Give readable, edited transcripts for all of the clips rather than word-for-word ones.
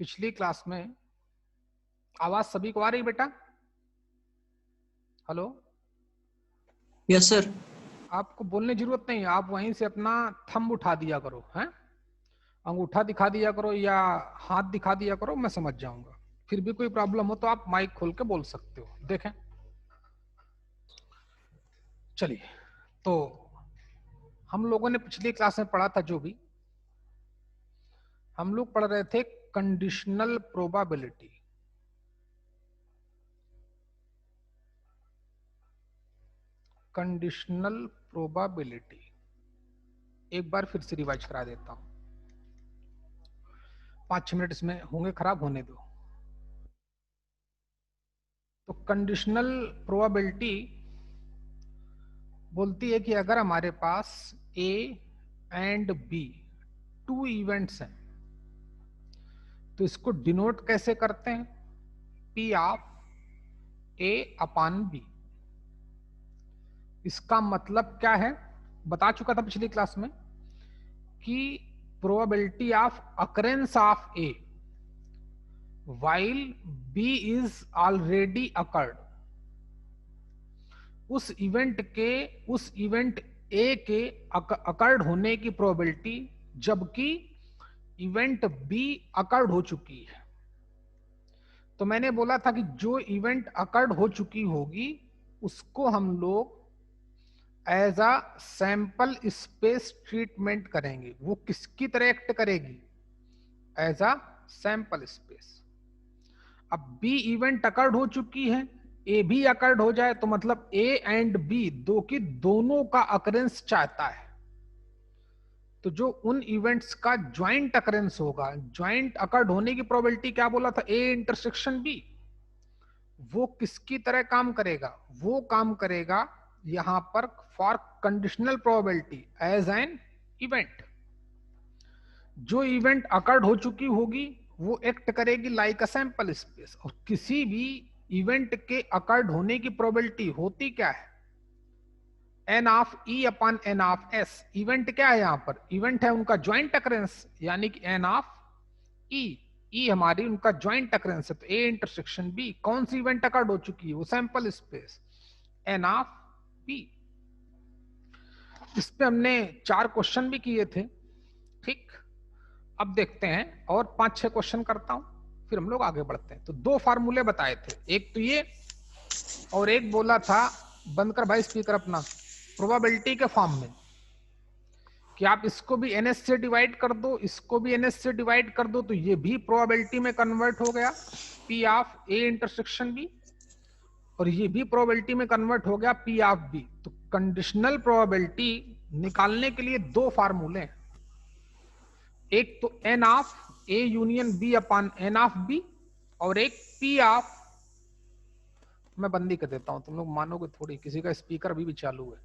पिछली क्लास में आवाज सभी को आ रही बेटा? हेलो? Yes sir. आपको बोलने की जरूरत नहीं, आप वहीं से अपना थंब उठा दिया करो, हैं? अंगूठा दिखा दिया करो या हाथ दिखा दिया करो, मैं समझ जाऊंगा। फिर भी कोई प्रॉब्लम हो तो आप माइक खोल के बोल सकते हो। देखें, चलिए। तो हम लोगों ने पिछली क्लास में पढ़ा था, जो भी हम लोग पढ़ रहे थे, कंडीशनल प्रोबेबिलिटी। कंडीशनल प्रोबेबिलिटी एक बार फिर से रिवाइज करा देता हूं। 5-6 मिनट इसमें होंगे, खराब होने दो। तो कंडीशनल प्रोबेबिलिटी बोलती है कि अगर हमारे पास ए एंड बी 2 इवेंट्स हैं, तो इसको डिनोट कैसे करते हैं? P of A upon B. इसका मतलब क्या है? बता चुका था पिछली क्लास में कि probability of occurrence of A while B is already occurred, उस इवेंट ए के अकर्ड होने की प्रोबेबिलिटी, जबकि इवेंट बी अकर्ड हो चुकी है। तो मैंने बोला था कि जो इवेंट अकर्ड हो चुकी होगी उसको हम लोग as a sample space treatment करेंगे। वो किसकी तरह एक्ट करेगी? As a sample space. अब बी इवेंट अकर्ड हो चुकी है, ए भी अकर्ड हो जाए, तो मतलब ए एंड बी दो की दोनों का अकरेंस चाहता है। तो जो उन इवेंट्स का ज्वाइंट अकरेंस होगा, ज्वाइंट अकर्ड होने की प्रोबेबिलिटी क्या बोला था? A intersection B. वो किसकी तरह काम करेगा? वो काम करेगा यहां पर for conditional probability as an event. जो इवेंट अकर्ड हो चुकी होगी वो एक्ट करेगी लाइक अ सैंपल स्पेस। और किसी भी इवेंट के अकर्ड होने की प्रोबेबिलिटी होती क्या है? N of E upon N of S. Event क्या है? यहां पर इवेंट है उनका ज्वाइंट अकरेंस, यानी कि एन ऑफ ई। ई हमारी उनका ज्वाइंट अकरेंस है। तो ए इंटरसेक्शन बी, कौन सी इवेंट अकर्ड हो चुकी है? वो sample space N of B. इस पे हमने 4 क्वेश्चन भी किए थे, ठीक? अब देखते हैं और 5-6 क्वेश्चन करता हूं, फिर हम लोग आगे बढ़ते हैं। तो 2 फार्मूले बताए थे, एक तो ये और एक बोला था, बंद कर भाई स्पीकर अपना, प्रोबेबिलिटी के फॉर्म में, कि आप इसको भी एनएस से डिवाइड कर दो, इसको भी एनएस से डिवाइड कर दो, तो ये भी प्रोबेबिलिटी में कन्वर्ट हो गया, P of A intersection B. और ये भी प्रोबेबिलिटी में कन्वर्ट हो गया, पी ऑफ बी। तो कंडीशनल प्रोबेबिलिटी निकालने के लिए 2 फार्मूले हैं। एक तो N of A union B upon N of B, और एक पी ऑफ, मैं बंदी कर देता हूं, तुम लोग मानोगे थोड़ी, किसी का स्पीकर अभी भी चालू है,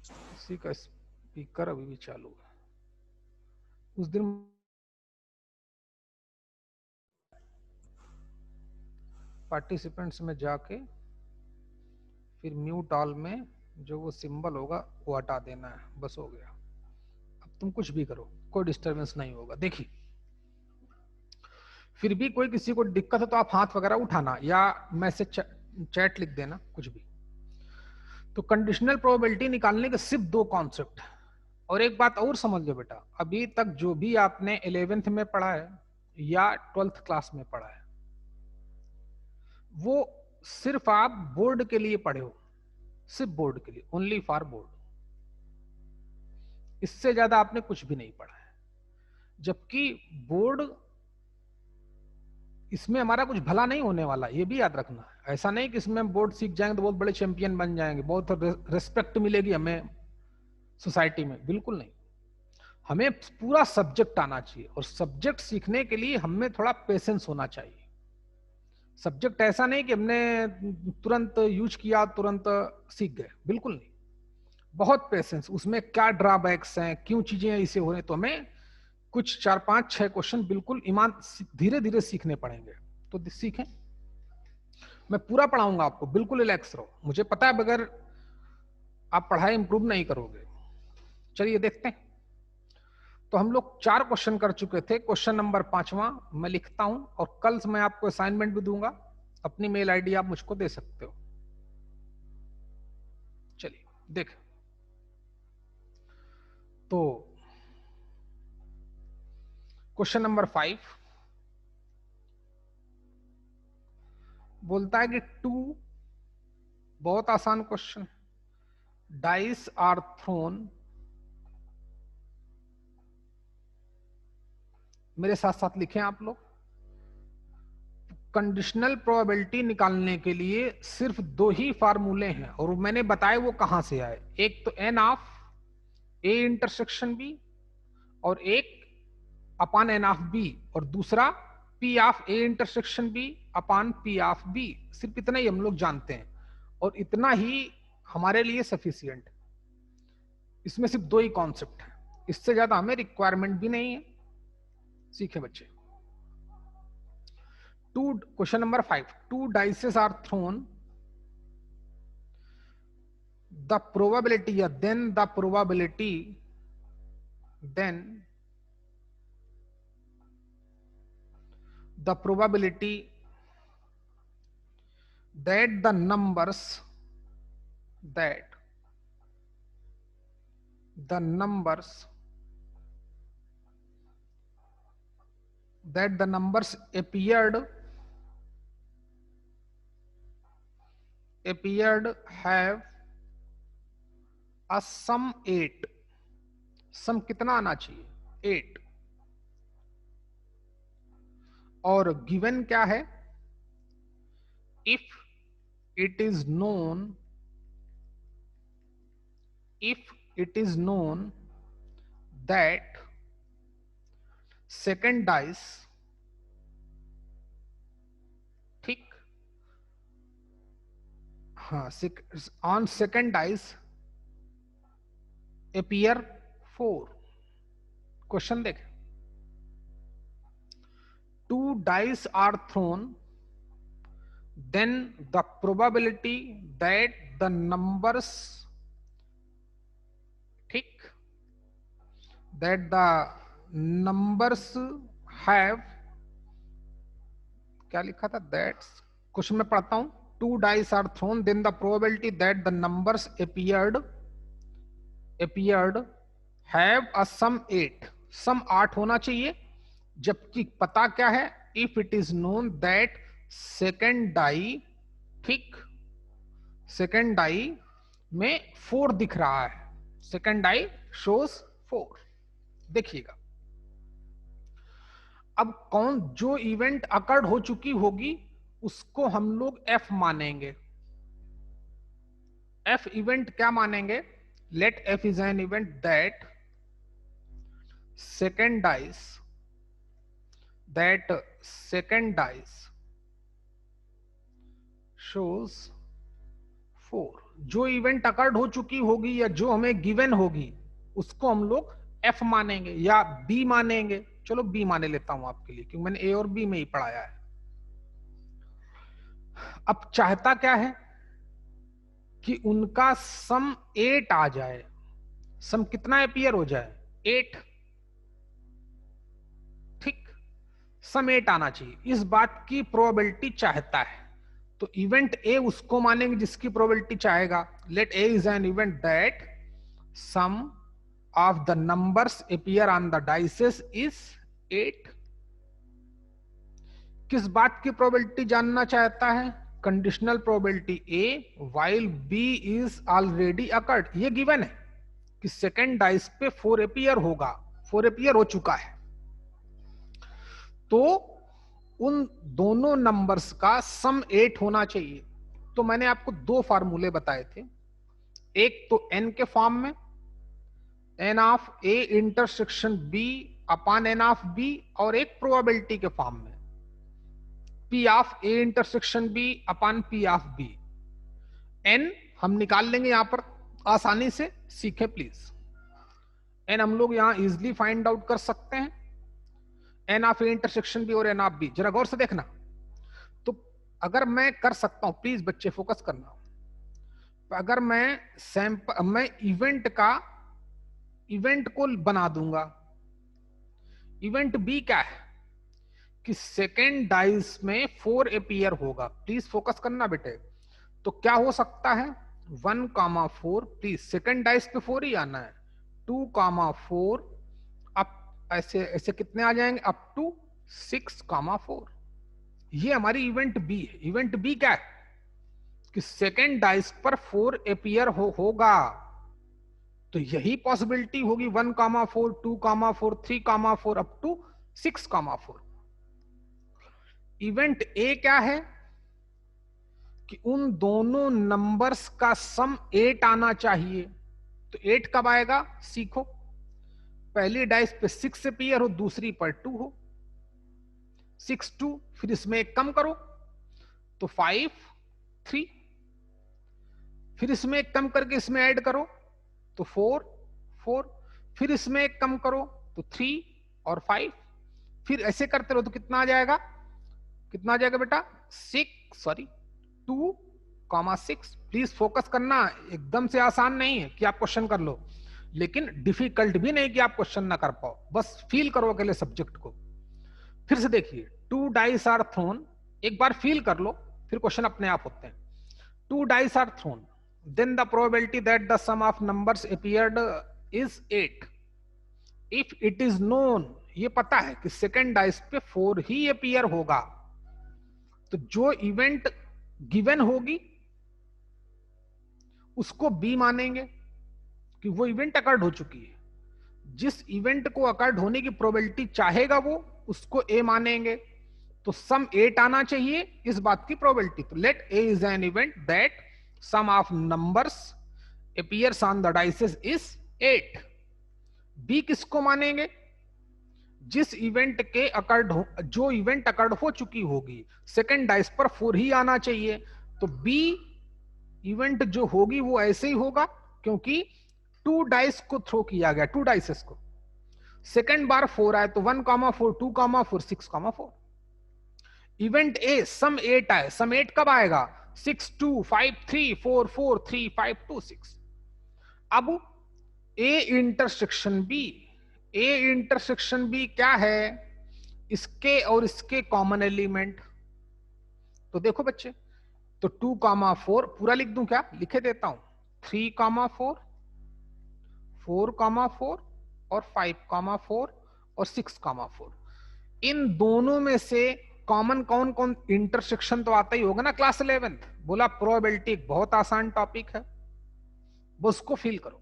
किसी का स्पीकर अभी भी चालू है। उस दिन पार्टिसिपेंट्स में जाके फिर म्यूट ऑल में जो वो सिंबल होगा वो हटा देना है, बस हो गया। अब तुम कुछ भी करो, कोई डिस्टरबेंस नहीं होगा। देखिए, फिर भी कोई किसी को दिक्कत है तो आप हाथ वगैरह उठाना या मैसेज चैट लिख देना, कुछ भी। तो कंडीशनल प्रोबेबिलिटी निकालने के सिर्फ 2 कॉन्सेप्ट। और एक बात और समझ लो बेटा, अभी तक जो भी आपने 11th में पढ़ा है या 12th क्लास में पढ़ा है, वो सिर्फ आप बोर्ड के लिए पढ़े हो, सिर्फ बोर्ड के लिए, ओनली फॉर बोर्ड। इससे ज्यादा आपने कुछ भी नहीं पढ़ा है। जबकि बोर्ड, इसमें हमारा कुछ भला नहीं होने वाला, ये भी याद रखना है। ऐसा नहीं कि इसमें हम बोर्ड सीख जाएंगे तो बहुत बड़े चैंपियन बन जाएंगे, बहुत रिस्पेक्ट मिलेगी हमें सोसाइटी में, बिल्कुल नहीं। हमें पूरा सब्जेक्ट आना चाहिए, और सब्जेक्ट सीखने के लिए हमें थोड़ा पेशेंस होना चाहिए। सब्जेक्ट ऐसा नहीं कि हमने तुरंत यूज किया तुरंत सीख गए, बिल्कुल नहीं। बहुत पेशेंस, उसमें क्या ड्रॉबैक्स हैं, क्यों चीजें ऐसे हो रही, तो हमें कुछ 4-5-6 क्वेश्चन बिल्कुल ईमान धीरे धीरे सीखने पड़ेंगे। तो सीखें, मैं पूरा पढ़ाऊंगा आपको, बिल्कुल रिलैक्स रहो। मुझे पता है बगैर आप पढ़ाई इंप्रूव नहीं करोगे। चलिए देखते हैं। तो हम लोग 4 क्वेश्चन कर चुके थे। क्वेश्चन नंबर 5वां मैं लिखता हूं और कल मैं आपको असाइनमेंट भी दूंगा। अपनी मेल आईडी आप मुझको दे सकते हो। चलिए देख, तो क्वेश्चन नंबर 5 बोलता है कि 2, बहुत आसान क्वेश्चन, डाइस आर थ्रोन, मेरे साथ साथ लिखें आप लोग। कंडीशनल प्रोबेबिलिटी निकालने के लिए सिर्फ 2 ही फार्मूले हैं और मैंने बताया वो कहां से आए। एक तो N of A intersection B और एक अपान एन ऑफ बी, और दूसरा P of A intersection B upon P of B. सिर्फ इतना ही हम लोग जानते हैं और इतना ही हमारे लिए सफिशियंट। इसमें सिर्फ 2 ही कॉन्सेप्ट है, इससे ज्यादा हमें रिक्वायरमेंट भी नहीं है। सीखे बच्चे। Question number 5, 2 dices are thrown, the probability, या then the probability that the numbers appeared have a sum 8। सम कितना आना चाहिए? 8। और गिवन क्या है? If it is known that second dice, ठीक, हाँ, on second dice appear 4। Question देख, 2 dice are thrown, then the probability that the numbers, ठीक, that the numbers have, क्या लिखा था? दैट्स, क्वेश्चन में पढ़ता हूं। 2 dice are thrown, then the probability that the numbers appeared have a sum 8। सम 8 होना चाहिए, जबकि पता क्या है? If it is known that second die, ठीक, सेकेंड डाई में 4 दिख रहा है, सेकेंड डाई शोज 4। देखिएगा, अब कौन जो इवेंट अकर्ड हो चुकी होगी उसको हम लोग एफ मानेंगे। एफ इवेंट क्या मानेंगे? Let F is an event that second dice shows 4। जो इवेंट अकर्ड हो चुकी होगी या जो हमें गिवन होगी उसको हम लोग एफ मानेंगे या बी मानेंगे। चलो बी माने लेता हूं आपके लिए, क्योंकि मैंने ए और बी में ही पढ़ाया है। अब चाहता क्या है कि उनका सम 8 आ जाए। सम कितना अपीयर हो जाए? 8, ठीक, सम 8 आना चाहिए। इस बात की प्रोबेबिलिटी चाहता है, तो इवेंट ए उसको मानेंगे जिसकी प्रोबेबिलिटी चाहेगा। Let A is an event that sum of the numbers appear on the dices is 8। किस बात की प्रोबेबिलिटी जानना चाहता है? Conditional probability A while B is already occurred. ये गिवन है कि सेकेंड डाइस पे 4 अपीयर होगा, 4 अपीयर हो चुका है। तो उन दोनों नंबर्स का सम 8 होना चाहिए। तो मैंने आपको 2 फार्मूले बताए थे, एक तो एन के फॉर्म में, N of A intersection B upon N of B, और एक प्रोबेबिलिटी के फॉर्म में, P of A intersection B upon P of B. N हम निकाल लेंगे यहां पर आसानी से, सीखें प्लीज। एन हम लोग यहां इजिली फाइंड आउट कर सकते हैं, N of A intersection B और एन ऑफ बी। जरा गौर से देखना, तो अगर मैं कर सकता हूं, प्लीज बच्चे फोकस करना, अगर मैं इवेंट को बना दूंगा, इवेंट बी क्या है कि सेकेंड डाइस में 4 अपीयर होगा। प्लीज फोकस करना बेटे। तो क्या हो सकता है 1,4, प्लीज सेकेंड डाइस पे 4 ही आना है। 2,4 अप, ऐसे ऐसे कितने आ जाएंगे अप टू 6,4। ये हमारी इवेंट बी है। इवेंट बी क्या है कि सेकेंड डाइस पर 4 अपीयर होगा। तो यही पॉसिबिलिटी होगी 1,4, 2,4, 3,4 अप टू 6,4। इवेंट ए क्या है कि उन दोनों नंबर्स का सम 8 आना चाहिए। तो 8 कब आएगा सीखो। पहली डाइस पे 6 अपीयर हो, दूसरी पर 2 हो। 6 2, फिर इसमें एक कम करो तो 5 3, फिर इसमें एक कम करके इसमें ऐड करो तो 4 4, फिर इसमें एक कम करो तो 3 और 5, फिर ऐसे करते रहो तो कितना आ जाएगा, कितना आ जाएगा बेटा 2,6। प्लीज फोकस करना, एकदम से आसान नहीं है कि आप क्वेश्चन कर लो, लेकिन डिफिकल्ट भी नहीं कि आप क्वेश्चन ना कर पाओ। बस फील करो अकेले सब्जेक्ट को। फिर से देखिए 2 डाइस आर थ्रोन, एक बार फील कर लो फिर क्वेश्चन अपने आप होते हैं। 2 dice are thrown, then the probability that the sum of numbers appeared is 8. If it is known, ये पता है कि सेकेंड डाइस पे 4 ही अपीयर होगा, तो जो इवेंट गिवन होगी उसको बी मानेंगे कि वो इवेंट अकर्ड हो चुकी है। जिस इवेंट को अकर्ड होने की प्रोबेबिलिटी चाहेगा वो उसको ए मानेंगे। तो सम 8 आना चाहिए इस बात की प्रोबेबिलिटी। तो let A is an event that sum of numbers appears on the dices is 8. B किसको मानेंगे, जिस इवेंट के अकर्ड हो, जो इवेंट अकर्ड हो चुकी होगी। सेकेंड डाइस पर 4 ही आना चाहिए, तो B इवेंट जो होगी वो ऐसे ही होगा क्योंकि 2 डाइस को थ्रो किया गया, 2 डाइसेस को। सेकेंड बार 4 आए तो 1,4, 2,4, 6,4। इवेंट ए सम 8 आए, सम 8 कब आएगा 6 2 5 3 4 4 3 5 2 6। अब A intersection B, A intersection B क्या है, इसके और इसके कॉमन एलिमेंट। तो देखो बच्चे, तो 2,4 पूरा लिख दूं क्या, लिखे देता हूं 3,4 4,4 और 5,4 और 6,4। इन दोनों में से कॉमन कौन कौन, इंटरसेक्शन तो आता ही होगा ना क्लास 11। बोला प्रोबेबिलिटी बहुत आसान टॉपिक है, वो उसको फील करो।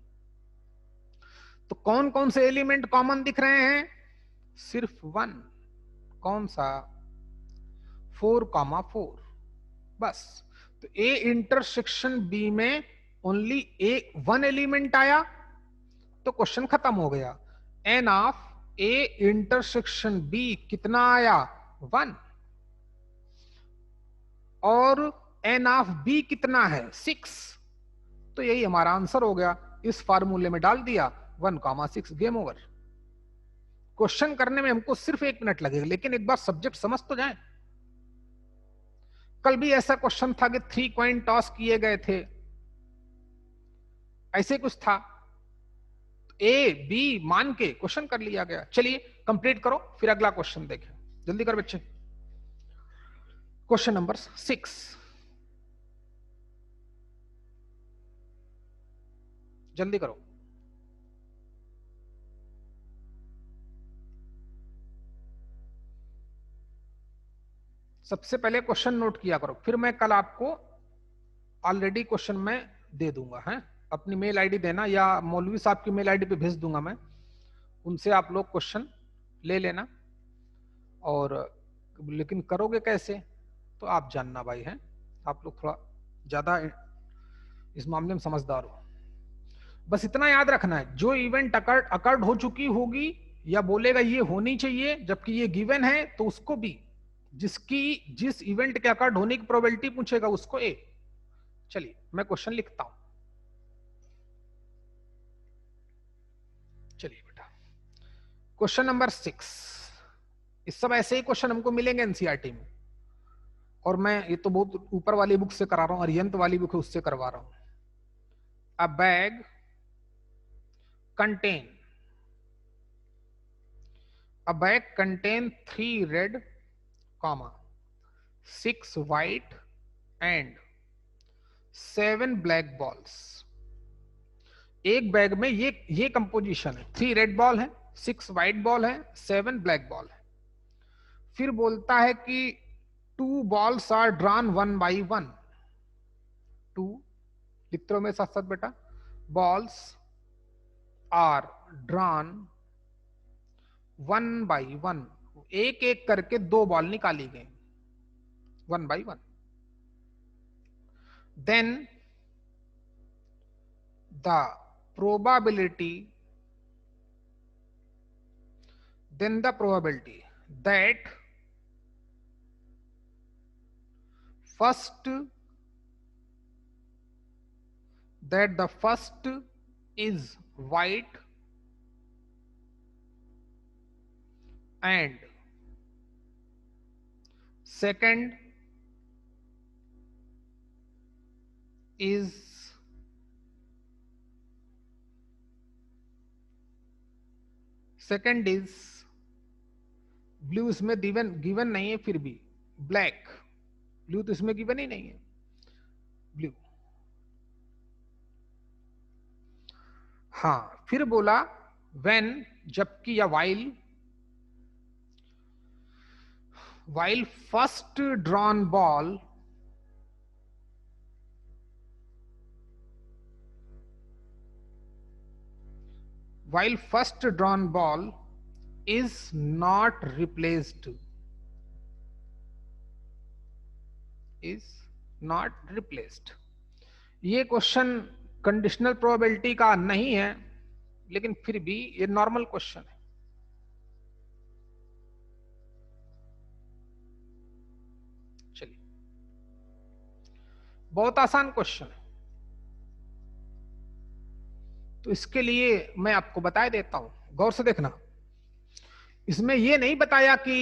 तो कौन कौन से एलिमेंट कॉमन दिख रहे हैं, सिर्फ 1, कौन सा 4,4 बस। तो ए इंटरसेक्शन बी में ओनली वन एलिमेंट आया तो क्वेश्चन खत्म हो गया। N of A intersection B कितना आया 1, और एन ऑफ बी कितना है 6। तो यही हमारा आंसर हो गया, इस फार्मूले में डाल दिया 1,6, गेम ओवर। क्वेश्चन करने में हमको सिर्फ 1 मिनट लगेगा, लेकिन एक बार सब्जेक्ट समझ तो जाए। कल भी ऐसा क्वेश्चन था कि 3 कॉइन टॉस किए गए थे, ऐसे कुछ था, ए बी मान के क्वेश्चन कर लिया गया। चलिए कंप्लीट करो, फिर अगला क्वेश्चन देखें। जल्दी कर बच्चे। क्वेश्चन नंबर 6, जल्दी करो। सबसे पहले क्वेश्चन नोट किया करो, फिर मैं कल आपको ऑलरेडी क्वेश्चन में दे दूंगा है। अपनी मेल आईडी देना या मौलवी साहब की मेल आईडी पे भेज दूंगा मैं, उनसे आप लोग क्वेश्चन ले लेना। और लेकिन करोगे कैसे तो आप जानना भाई है, आप लोग थोड़ा ज्यादा इस मामले में समझदार हो। बस इतना याद रखना है, जो इवेंट अकर्ड हो चुकी होगी या बोलेगा ये होनी चाहिए जबकि ये गिवन है, तो उसको भी, जिस इवेंट के अकर्ड होने की प्रोबेबिलिटी पूछेगा उसको ए। चलिए मैं क्वेश्चन लिखता हूं। चलिए बेटा, क्वेश्चन नंबर 6। इस सब ऐसे ही क्वेश्चन हमको मिलेंगे एनसीईआरटी में, और मैं ये तो बहुत ऊपर वाली बुक से करा रहा हूं, अरिहंत वाली बुक है उससे करवा रहा हूं। अ bag contain a bag contain 3 red, comma 6 white and 7 black balls. एक बैग में ये कंपोजिशन है, 3 रेड बॉल है, 6 व्हाइट बॉल है, 7 ब्लैक बॉल है. फिर बोलता है कि 2 balls आर ड्रॉन 1 by 1. 2 लिखते रहो मेरे साथ साथ बेटा. Balls are drawn 1 by 1. एक एक करके 2 बॉल निकाली गई 1 by 1. Then the probability that the first is white and second is blue. इसमें गिवन नहीं है, फिर भी ब्लैक. ब्लू तो इसमें गिवन ही नहीं है. ब्लू. हाँ, फिर बोला व्हेन, जबकि, या while first drawn ball is not replaced. ये क्वेश्चन कंडीशनल प्रोबेबिलिटी का नहीं है, लेकिन फिर भी ये नॉर्मल क्वेश्चन है. चलिए, बहुत आसान क्वेश्चन है. तो इसके लिए मैं आपको बता देता हूं, गौर से देखना. इसमें यह नहीं बताया कि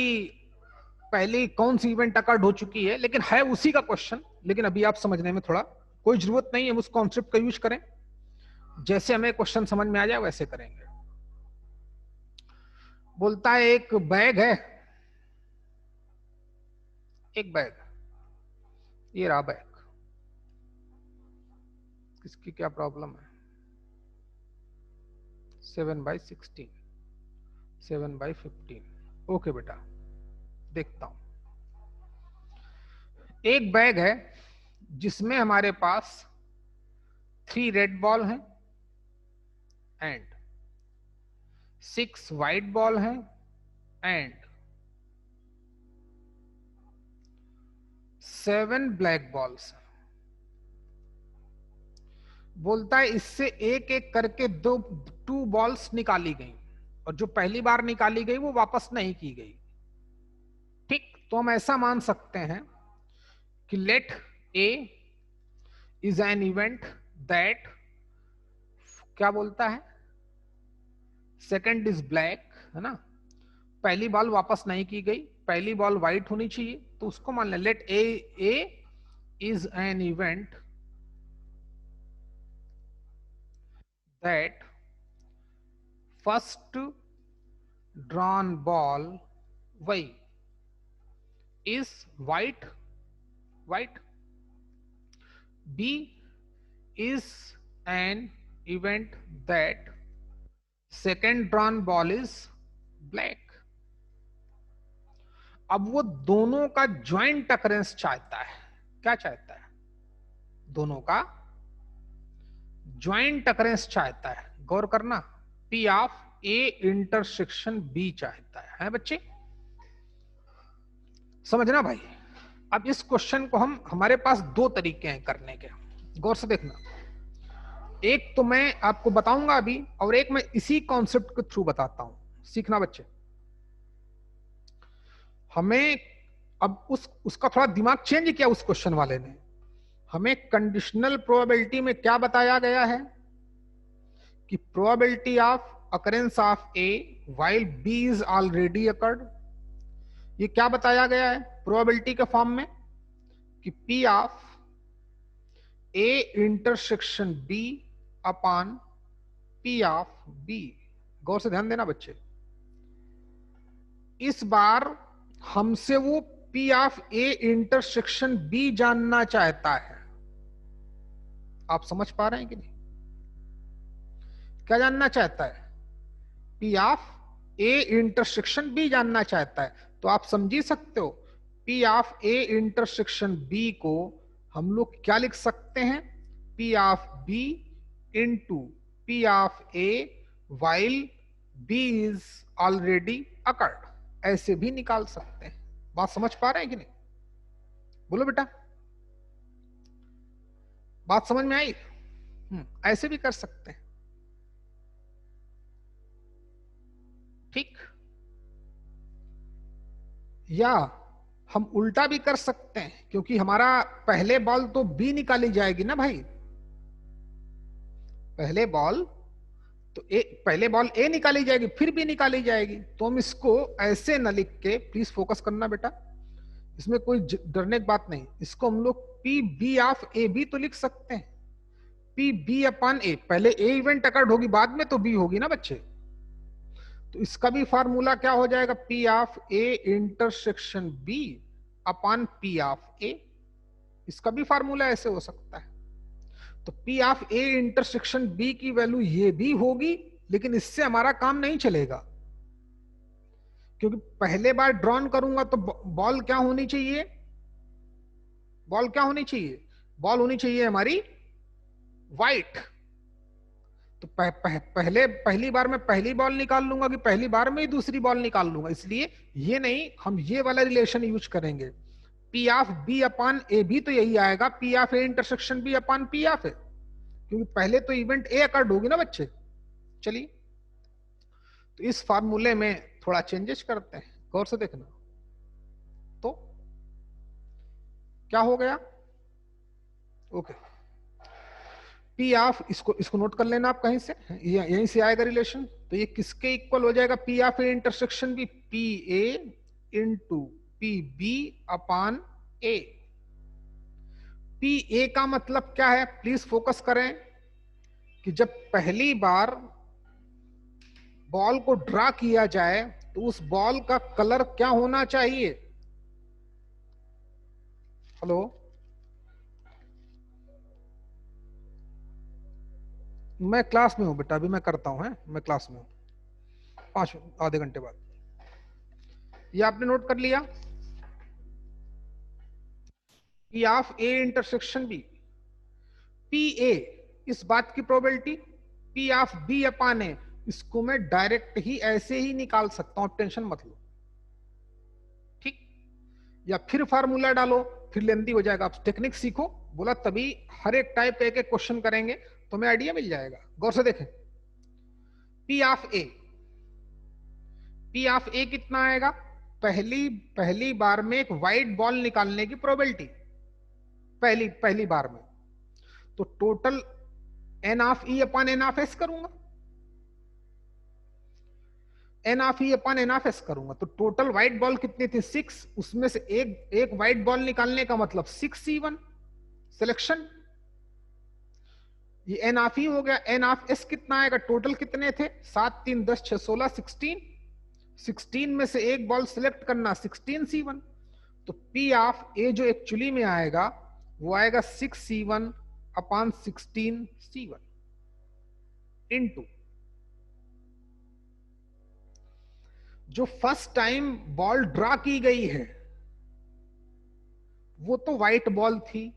पहले कौन सी इवेंट अकर्ड हो चुकी है, लेकिन है उसी का क्वेश्चन. लेकिन अभी आप समझने में थोड़ा कोई जरूरत नहीं है, उस कॉन्सेप्ट का यूज करें. जैसे हमें क्वेश्चन समझ में आ जाए वैसे करेंगे. बोलता है एक बैग है, एक बैग, ये रहा बैग. किसकी क्या प्रॉब्लम है? 7/16, 7/15. ओके बेटा, देखता हूं. एक बैग है जिसमें हमारे पास 3 रेड बॉल हैं एंड 6 व्हाइट बॉल हैं एंड 7 ब्लैक बॉल्स. बोलता है इससे एक एक करके 2 बॉल्स निकाली गई, और जो पहली बार निकाली गई वो वापस नहीं की गई. ठीक, तो हम ऐसा मान सकते हैं कि let A is an event that, क्या बोलता है, सेकंड इज ब्लैक, है ना. पहली बॉल वापस नहीं की गई, पहली बॉल व्हाइट होनी चाहिए, तो उसको मान लें. Let A is an event that first drawn ball y is white. B is an event that second drawn ball is black. अब वो दोनों का ज्वाइंट अकरेंस चाहता है. क्या चाहता है? दोनों का ज्वाइंट अकरेंस चाहता है. गौर करना, P of A intersection B चाहता है बच्चे. समझना भाई. अब इस क्वेश्चन को हमारे पास 2 तरीके हैं करने के. गौर से देखना. एक तो मैं आपको बताऊंगा अभी, और एक मैं इसी कॉन्सेप्ट के थ्रू बताता हूं. सीखना बच्चे. हमें अब उसका थोड़ा दिमाग चेंज किया उस क्वेश्चन वाले ने. हमें कंडीशनल प्रोबेबिलिटी में क्या बताया गया है कि probability of occurrence of A while B is already occurred. ये क्या बताया गया है प्रोबेबिलिटी के फॉर्म में कि P of A intersection B upon P of B. गौर से ध्यान देना बच्चे. इस बार हमसे वो P of A intersection B जानना चाहता है। आप समझ पा रहे हैं कि नहीं? क्या जानना चाहता है? P of A intersection B जानना चाहता है। तो आप समझी सकते हो, P of A intersection B को हम लोग क्या लिख सकते हैं? P of B into P of A while B is already occurred, ऐसे भी निकाल सकते हैं। बात समझ पा रहे हैं कि नहीं? बोलो बेटा, बात समझ में आई? ऐसे भी कर सकते हैं। ठीक, या हम उल्टा भी कर सकते हैं, क्योंकि हमारा पहले बॉल तो बी निकाली जाएगी ना भाई। पहले बॉल पहले बॉल ए निकाली जाएगी, फिर बी निकाली जाएगी। तो हम इसको ऐसे न लिख के, प्लीज फोकस करना बेटा, इसमें कोई डरने की बात नहीं। इसको हम लोग P B of A B तो लिख सकते हैं। पी बी अपॉन ए, पहले ए इवेंट अकर्ड होगी, बाद में तो बी होगी ना बच्चे। तो इसका भी फार्मूला क्या हो जाएगा? P of A intersection B upon P of A. इसका भी फार्मूला ऐसे हो सकता है। तो P of A intersection B की वैल्यू ये भी होगी, लेकिन इससे हमारा काम नहीं चलेगा, क्योंकि पहले बार ड्रॉन करूंगा तो बॉल क्या होनी चाहिए? बॉल क्या होनी चाहिए? बॉल होनी चाहिए हमारी व्हाइट। तो पहली बार मैं पहली बॉल निकाल लूंगा कि पहली बार में ही दूसरी बॉल निकाल लूंगा? इसलिए ये नहीं, हम ये वाला रिलेशन यूज करेंगे। P ऑफ B अपॉन ए भी तो यही आएगा, P of A intersection B upon P of A, क्योंकि पहले तो इवेंट ए अकर्ड होगी ना बच्चे। चलिए, तो इस फार्मूले में थोड़ा चेंजेस करते हैं, गौर से देखना। तो क्या हो गया? ओके, P ऑफ, इसको नोट कर लेना आप कहीं से, यहीं से आएगा रिलेशन। तो ये किसके इक्वल हो जाएगा? P of A intersection B, PA into PB upon A। PA का मतलब क्या है? प्लीज फोकस करें कि जब पहली बार बॉल को ड्रा किया जाए तो उस बॉल का कलर क्या होना चाहिए? हेलो, मैं क्लास में हूं बेटा, अभी मैं करता हूं, मैं क्लास में हूं, आधे घंटे बाद। ये आपने नोट कर लिया? P of A intersection B, PA इस बात की probability, P of B upon A, इसको मैं डायरेक्ट ही ऐसे ही निकाल सकता हूं, टेंशन मत लो। ठीक, या फिर फार्मूला डालो, फिर लेंदी हो जाएगा। आप टेक्निक सीखो, बोला तभी हर एक टाइप का एक एक क्वेश्चन करेंगे, तो हमें आइडिया मिल जाएगा। गौर से देखें, P of A, P of A कितना आएगा? पहली बार में एक व्हाइट बॉल निकालने की प्रोबेबिलिटी, पहली बार में, तो total N of E upon N of S करूंगा, N of E upon N of S करूंगा। तो टोटल व्हाइट बॉल कितनी थी? 6, उसमें से एक व्हाइट बॉल निकालने का मतलब 6C1 सिलेक्शन। ये N ऑफ E हो गया। N ऑफ S कितना आएगा? टोटल कितने थे? 7 3 10 6 16 16, 16 में से एक बॉल सिलेक्ट करना, 16C1। तो P ऑफ A जो एक्चुअली में आएगा वो आएगा 6C1 अपॉन 16C1 इनटू जो फर्स्ट टाइम बॉल ड्रा की गई है वो तो व्हाइट बॉल थी,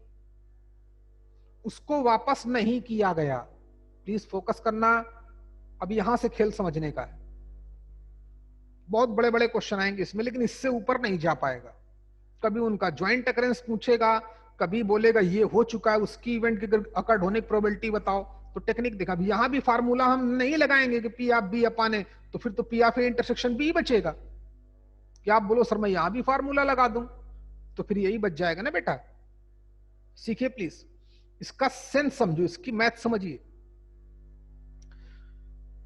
उसको वापस नहीं किया गया। प्लीज फोकस करना, अब यहां से खेल समझने का है। बहुत बड़े बड़े क्वेश्चन आएंगे इसमें, लेकिन इससे ऊपर नहीं जा पाएगा। कभी उनका ज्वाइंट अकरेंस पूछेगा, कभी बोलेगा ये हो चुका है, उसकी इवेंट की अकर्ड होने की प्रोबेबिलिटी बताओ। तो टेक्निक देखा, यहां भी फार्मूला हम नहीं लगाएंगे कि P of B upon A, तो फिर तो P of A intersection B बचेगा। क्या आप बोलो सर मैं यहां भी फार्मूला लगा दूं, तो फिर यही बच जाएगा ना बेटा। सीखिए प्लीज, इसका सेंस समझो, इसकी मैथ समझिए।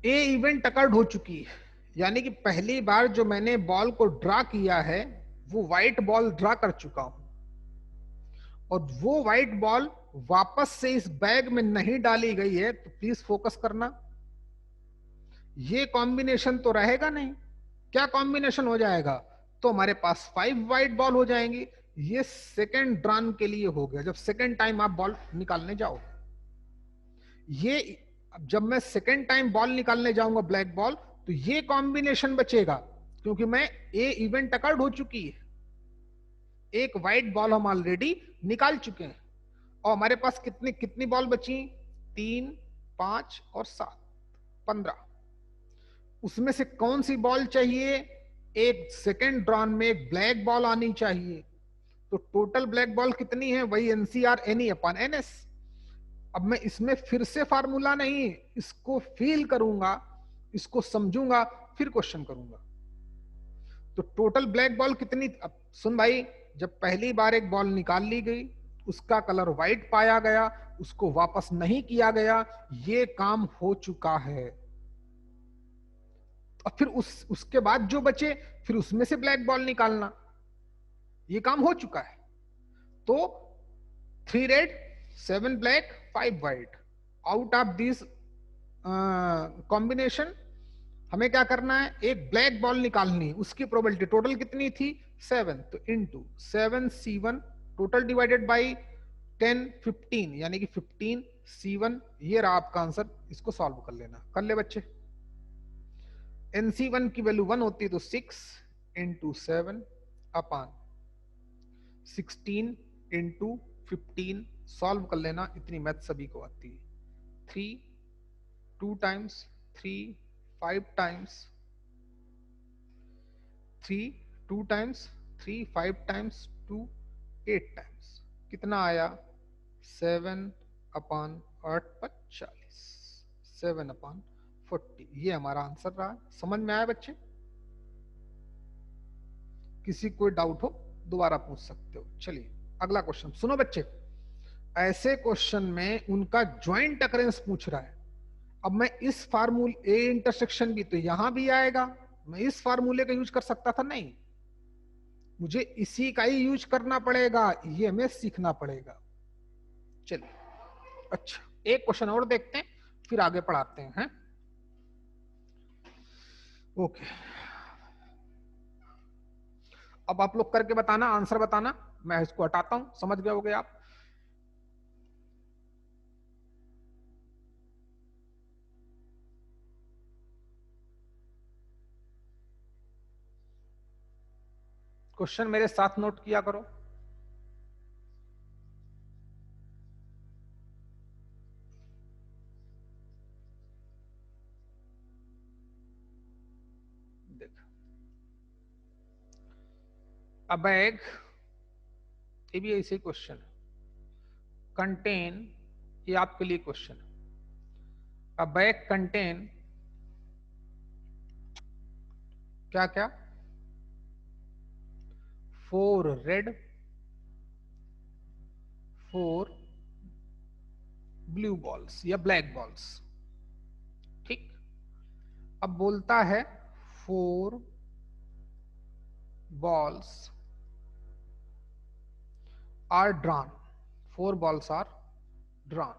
ए इवेंट अकर्ड हो चुकी है, यानी कि पहली बार जो मैंने बॉल को ड्रा किया है वो व्हाइट बॉल ड्रा कर चुका हूं, और वो व्हाइट बॉल वापस से इस बैग में नहीं डाली गई है। तो प्लीज फोकस करना, ये कॉम्बिनेशन तो रहेगा नहीं, क्या कॉम्बिनेशन हो जाएगा? तो हमारे पास 5 वाइट बॉल हो जाएंगी। ये सेकेंड ड्रॉन के लिए हो गया, जब सेकेंड टाइम आप बॉल निकालने जाओ। ये जब मैं सेकेंड टाइम बॉल निकालने जाऊंगा ब्लैक बॉल, तो ये कॉम्बिनेशन बचेगा, क्योंकि मैं ए इवेंट अकर्ड हो चुकी है। एक व्हाइट बॉल हम ऑलरेडी निकाल चुके हैं, और हमारे पास कितनी कितनी बॉल बची? 3, 5 और 7, 15। उसमें से कौन सी बॉल चाहिए? एक सेकेंड ड्रॉन में एक ब्लैक बॉल आनी चाहिए। तो टोटल ब्लैक बॉल कितनी है? वही एनसीआर एनी अपॉन एनएस। अब मैं इसमें फिर से फार्मूला नहीं, इसको फील करूंगा, इसको समझूंगा, फिर क्वेश्चन करूंगा। तो टोटल ब्लैक बॉल कितनी? अब सुन भाई, जब पहली बार एक बॉल निकाल ली गई, उसका कलर व्हाइट पाया गया, उसको वापस नहीं किया गया, ये काम हो चुका है। और फिर उसके बाद जो बचे, फिर उसमें से ब्लैक बॉल निकालना, ये काम हो चुका है। तो 3 red 7 black 5 white, out of this combination हमें क्या करना है? एक ब्लैक बॉल निकालनी। उसकी प्रोबेबिलिटी टोटल कितनी थी? 7, तो into 7C1 total divided by 10 15, यानी कि 15C1। ये रहा आपका आंसर। इसको सॉल्व कर लेना। कर ले बच्चे। NC1 की वैल्यू 1 होती है, तो 6 इंटू 7 अपान 16 इंटू 15। सॉल्व कर लेना, इतनी मैथ सभी को आती है। 3 2 times 3 5 times 3 2 times 3 5 times 2 8 times. कितना आया? 7 अपान 8 40, 7 अपान 40। ये हमारा आंसर रहा। समझ में आया बच्चे? किसी कोई डाउट हो दोबारा पूछ सकते हो। चलिए अगला क्वेश्चन सुनो बच्चे। ऐसे क्वेश्चन में उनका ज्वाइंट अकरेंस पूछ रहा है। अब मैं इस फार्मूले ए इंटरसेक्शन भी तो यहां भी आएगा, मैं इस फार्मूले का यूज कर सकता था? नहीं, मुझे इसी का ही यूज करना पड़ेगा। ये हमें सीखना पड़ेगा। चलिए अच्छा, एक क्वेश्चन और देखते हैं, फिर आगे पढ़ाते हैं। ओके, अब आप लोग करके बताना, आंसर बताना। मैं इसको हटाता हूं, समझ गए होगे आप। क्वेश्चन मेरे साथ नोट किया करो। देख, अब बैग, ये भी ऐसे क्वेश्चन है। कंटेन, ये आपके लिए क्वेश्चन है। अ बैग कंटेन क्या क्या? 4 रेड 4 ब्लू बॉल्स या ब्लैक बॉल्स। ठीक, अब बोलता है 4 balls are drawn. 4 balls are drawn.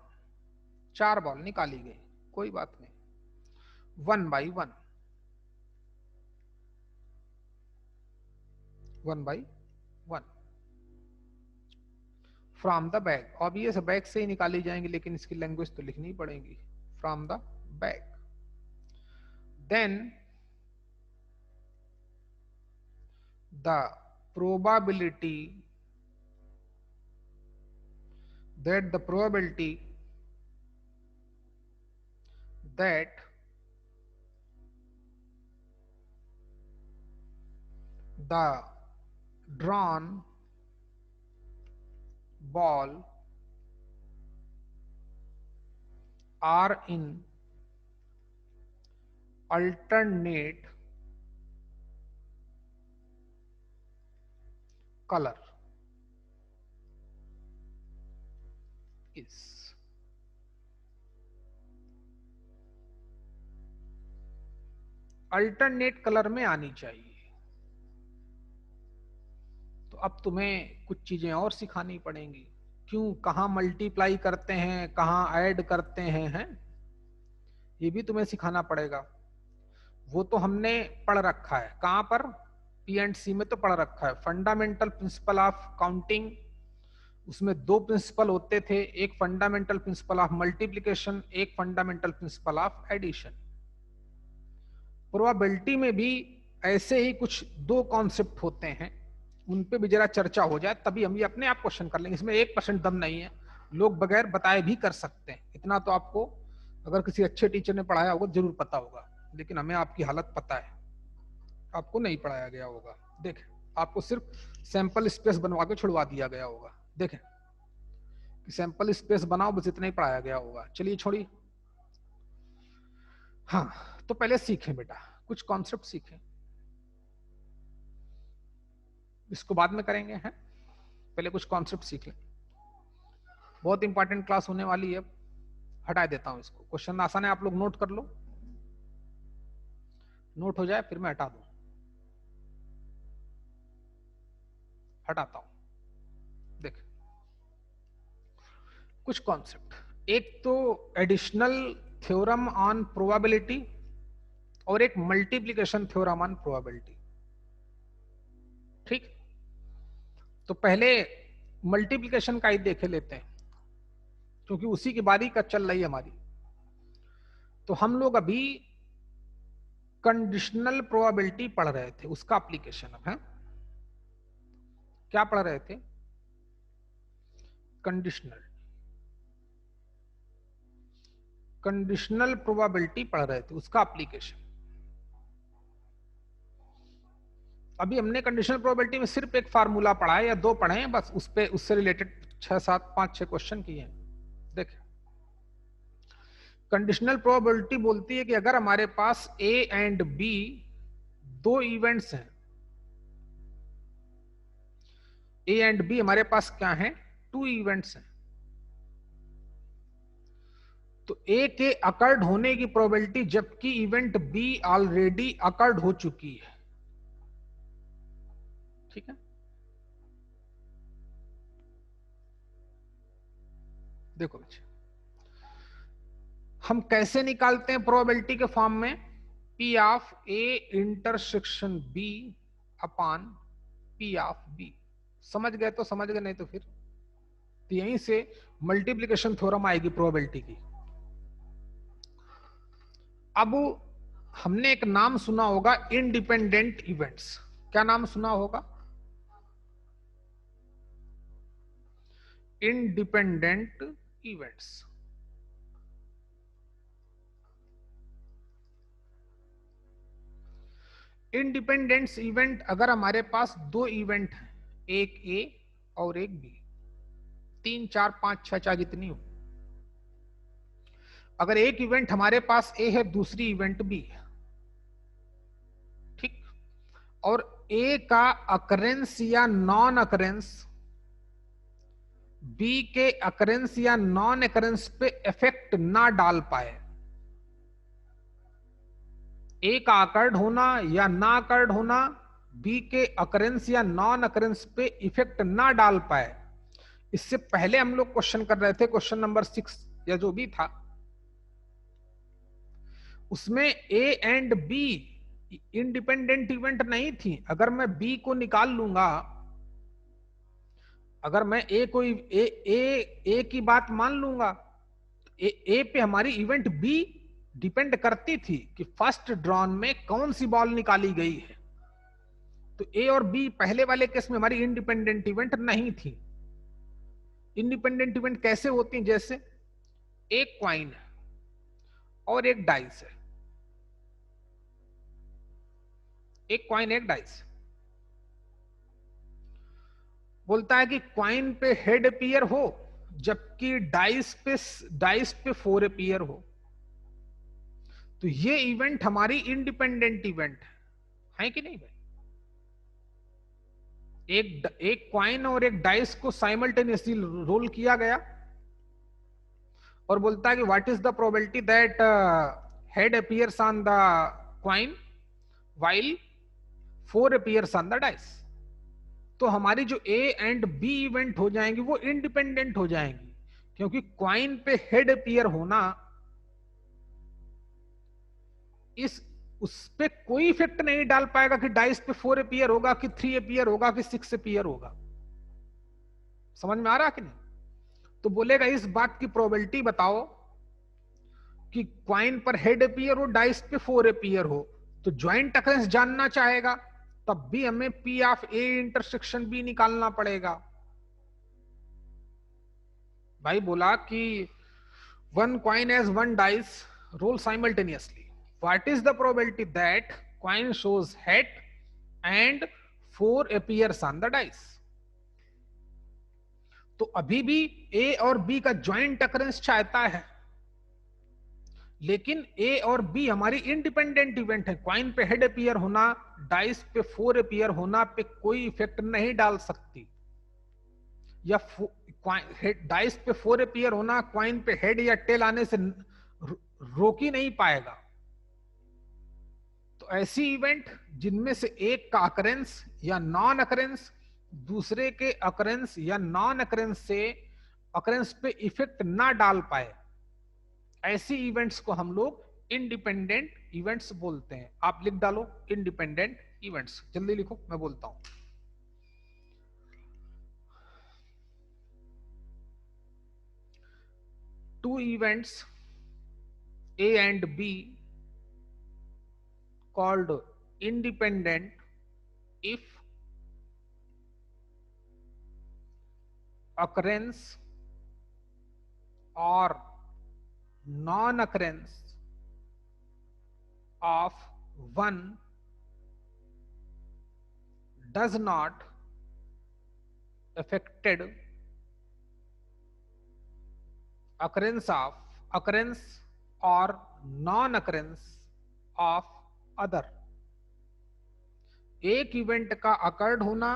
4 ball निकाली गई, कोई बात नहीं। 1 by 1, 1 by 1 from the bag. Obvious bag से ही निकाली जाएंगी, लेकिन इसकी लैंग्वेज तो लिखनी पड़ेगी। From the bag, then the probability that the probability that the drawn ball are in alternate color is alternate colour में आनी चाहिए। तो अब तुम्हें कुछ चीजें और सिखानी पड़ेंगी। क्यों, कहां मल्टीप्लाई करते हैं, कहां ऐड करते हैं, ये भी तुम्हें सिखाना पड़ेगा। वो तो हमने पढ़ रखा है, कहां पर, P&C में तो पढ़ रखा है, फंडामेंटल प्रिंसिपल ऑफ काउंटिंग। उसमें दो प्रिंसिपल होते थे, एक फंडामेंटल प्रिंसिपल ऑफ मल्टीप्लिकेशन, एक fundamental principle of addition. Probability में भी ऐसे ही कुछ दो कॉन्सेप्ट होते हैं, उन पे भी जरा चर्चा हो जाए तभी हम ये अपने आप क्वेश्चन कर लेंगे। इसमें 1% दम नहीं है, लोग बगैर बताए भी कर सकते हैं, इतना तो आपको अगर किसी अच्छे टीचर ने पढ़ाया होगा जरूर पता होगा, लेकिन हमें आपकी हालत पता है, आपको नहीं पढ़ाया गया होगा। देखें, आपको सिर्फ सैंपल स्पेस बनवा के छुड़वा दिया गया होगा। देखें कि सैंपल स्पेस बनाओ, बस इतना ही पढ़ाया गया होगा। चलिए छोड़िए। हाँ, तो पहले सीखें बेटा, कुछ कॉन्सेप्ट सीखें, इसको बाद में करेंगे हैं, पहले कुछ कॉन्सेप्ट सीख लें। बहुत इंपॉर्टेंट क्लास होने वाली है। हटा देता हूं इसको, क्वेश्चन आसान है, आप लोग नोट कर लो, नोट हो जाए फिर मैं हटा दूं। हटाता हूं। देख, कुछ कॉन्सेप्ट, एक तो एडिशनल थ्योरम ऑन प्रोबेबिलिटी और एक मल्टीप्लिकेशन थ्योरम ऑन प्रोबेबिलिटी। ठीक, तो पहले मल्टीप्लिकेशन का ही देखे लेते हैं, क्योंकि उसी की बारी का चल रही है हमारी। तो हम लोग अभी कंडीशनल प्रोबेबिलिटी पढ़ रहे थे, उसका एप्लीकेशन अब है। क्या पढ़ रहे थे, कंडीशनल कंडीशनल प्रोबेबिलिटी पढ़ रहे थे, उसका एप्लीकेशन। अभी हमने कंडीशनल प्रोबेबिलिटी में सिर्फ एक फार्मूला पढ़ा है या दो पढ़े हैं बस, उस पे उससे रिलेटेड 6, 7, 5, 6 क्वेश्चन किए हैं। देखें, कंडीशनल प्रोबेबिलिटी बोलती है कि अगर हमारे पास A एंड B दो इवेंट्स हैं, A एंड B हमारे पास क्या है, 2 इवेंट्स हैं, तो A के अकर्ड होने की प्रोबेबिलिटी, जबकि इवेंट B ऑलरेडी अकर्ड हो चुकी है। ठीक है, देखो बच्चे, हम कैसे निकालते हैं प्रोबेबिलिटी के फॉर्म में, P of A intersection B upon P of B। समझ गए तो समझ गए, नहीं तो फिर तो यहीं से मल्टीप्लिकेशन थ्योरम आएगी प्रोबेबिलिटी की। अब हमने एक नाम सुना होगा, इंडिपेंडेंट इवेंट्स। क्या नाम सुना होगा, इंडिपेंडेंट इवेंट्स। इंडिपेंडेंट इवेंट, अगर हमारे पास दो इवेंट है, एक ए और एक बी, 3, 4, 5, 6 चाहे जितनी हो, अगर एक इवेंट हमारे पास ए है, दूसरी इवेंट बी है, ठीक, और ए का अकरेंस या नॉन अकरेंस बी के अकरेंस या नॉन अकरेंस पे इफेक्ट ना डाल पाए, ए का अकर्ड होना या ना अकर्ड होना बी के अकरेंस या नॉन अकरेंस पे इफेक्ट ना डाल पाए, इससे पहले हम लोग क्वेश्चन कर रहे थे, क्वेश्चन नंबर 6 या जो भी था, उसमें ए एंड बी इंडिपेंडेंट इवेंट नहीं थी। अगर मैं बी को निकाल लूंगा, अगर मैं ए की बात मान लूंगा, ए पे हमारी इवेंट बी डिपेंड करती थी कि फर्स्ट ड्रॉन में कौन सी बॉल निकाली गई है। तो ए और बी पहले वाले केस में हमारी इंडिपेंडेंट इवेंट नहीं थी। इंडिपेंडेंट इवेंट कैसे होती हैं, जैसे एक क्वाइन है और एक डाइस है, एक क्वाइन एक डाइस, बोलता है कि क्वाइन पे हेड अपीयर हो, जबकि डाइस पे 4 अपीयर हो, तो ये इवेंट हमारी इंडिपेंडेंट इवेंट है कि नहीं भाई। एक क्वाइन और एक डाइस को साइमल्टेनियसली रोल किया गया और बोलता है कि what is the probability that head appears on the coin while 4 appears on the dice. तो हमारी जो ए एंड बी इवेंट हो जाएंगी वो इंडिपेंडेंट हो जाएंगी, क्योंकि क्वाइन पे हेड अपीयर होना इस उस पे कोई इफेक्ट नहीं डाल पाएगा कि डाइस पे 4 अपीयर होगा कि 3 अपीयर होगा कि 6 अपीयर होगा। समझ में आ रहा कि नहीं? तो बोलेगा इस बात की प्रोबेबिलिटी बताओ कि क्वाइन पर हेड अपीयर हो, डाइस पे 4 अपीयर हो। तो ज्वाइंट अकरेंस जानना चाहेगा, तब भी हमें P of A intersection B निकालना पड़ेगा। भाई बोला कि one coin has one dice roll simultaneously. What is the probability that coin shows head and 4 appears on the dice? तो अभी भी A और B का ज्वाइंट अकरेंस चाहता है, लेकिन A और B हमारी इंडिपेंडेंट इवेंट है। क्वाइन पे हेड अपीयर होना, डाइस पे 4 अपीयर होना पे कोई इफेक्ट नहीं डाल सकती, या डाइस पे 4 अपीयर होना क्वाइन पे हेड या टेल आने से रोक ही नहीं पाएगा। तो ऐसी इवेंट जिनमें से एक का अकरेंस या नॉन अकरेंस दूसरे के अकरेंस या नॉन अकरेंस से अकरेंस पे इफेक्ट ना डाल पाए, ऐसी इवेंट्स को हम लोग इंडिपेंडेंट इवेंट्स बोलते हैं। आप लिख डालो इंडिपेंडेंट इवेंट्स, जल्दी लिखो, मैं बोलता हूं। Two events A and B called independent if occurrence or non-occurrence of one does not affected occurrence और नॉन अकरेंस ऑफ अदर। एक इवेंट का अकर्ड होना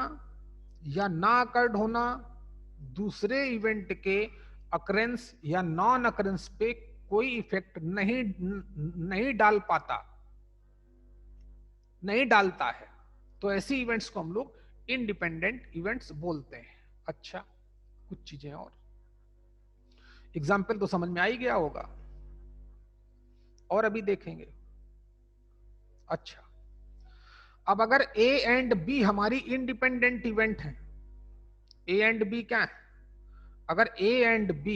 या ना अकर्ड होना दूसरे इवेंट के अकरेंस या नॉन अकरेंस पे कोई इफेक्ट नहीं डालता है। तो ऐसी इवेंट्स को हम लोग इंडिपेंडेंट इवेंट्स बोलते हैं। अच्छा, कुछ चीजें और एग्जाम्पल तो समझ में आ ही गया होगा, और अभी देखेंगे। अच्छा, अब अगर A एंड B हमारी इंडिपेंडेंट इवेंट है, A एंड B क्या है? अगर A and B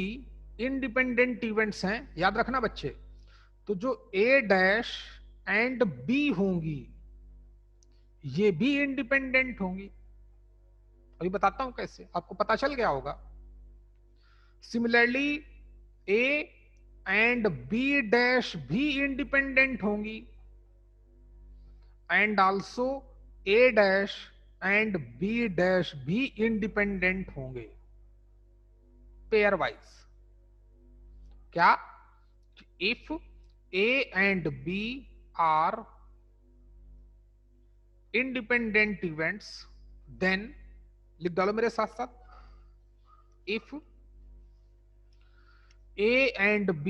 independent events हैं, याद रखना बच्चे, तो जो A डैश एंड B होंगी ये भी इंडिपेंडेंट होंगी। अभी बताता हूं कैसे, आपको पता चल गया होगा। Similarly A and B dash भी इंडिपेंडेंट होंगी, and also A dash and B dash भी इंडिपेंडेंट होंगे पेयर वाइज। क्या? If A and B are independent events, then लिख डालो मेरे साथ साथ, if A and B